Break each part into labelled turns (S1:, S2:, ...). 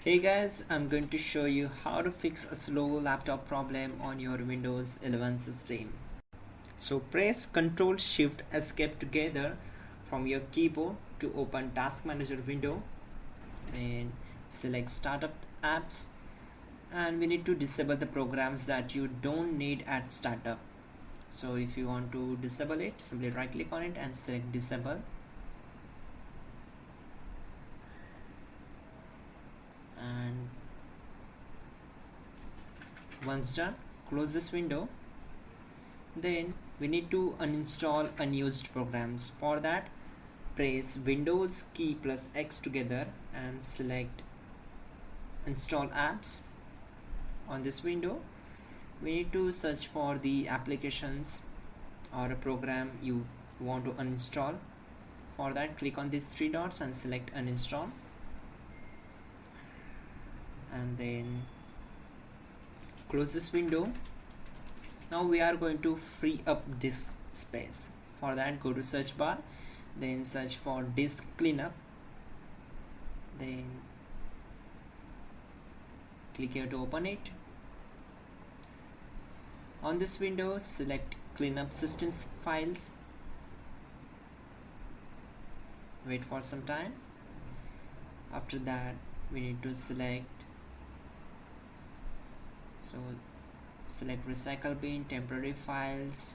S1: Hey guys, I'm going to show you how to fix a slow laptop problem on your Windows 11 system. So press Ctrl Shift Escape together from your keyboard to open Task Manager window. Then select Startup Apps, and we need to disable the programs that you don't need at startup. So if you want to disable it, simply right click on it and select Disable. And once done, close this window. Then we need to uninstall unused programs. For that, press Windows key plus X together and select Install Apps. On this window, we need to search for the applications or a program you want to uninstall. For that, click on these three dots and select Uninstall, and then close this window. Now we are going to free up disk space. For that, go to search bar, then search for disk cleanup, then click here to open it. On this window, select cleanup systems files. Wait for some time. After that, we need to select recycle bin, temporary files,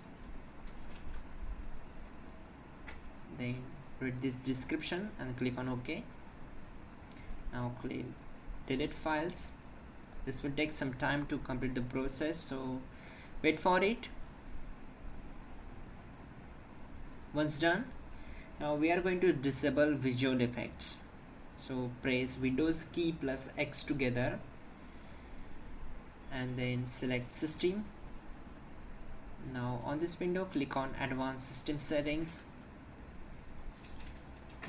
S1: then read this description and click on OK. Now click delete files. This will take some time to complete the process, so wait for it. Once done, now we are going to disable visual effects. So press Windows key plus X together and then select System. Now on this window, click on Advanced System Settings.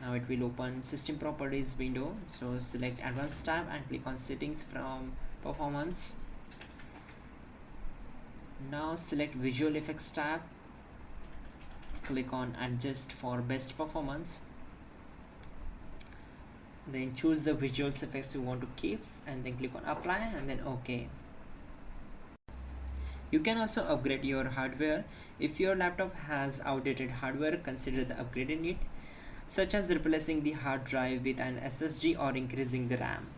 S1: Now it will open System Properties window. So select Advanced tab and click on Settings from Performance. Now select Visual Effects tab. Click on Adjust for Best Performance. Then choose the visual effects you want to keep and then click on Apply and then OK. You can also upgrade your hardware. If your laptop has outdated hardware, consider the upgrading it, such as replacing the hard drive with an SSD or increasing the RAM.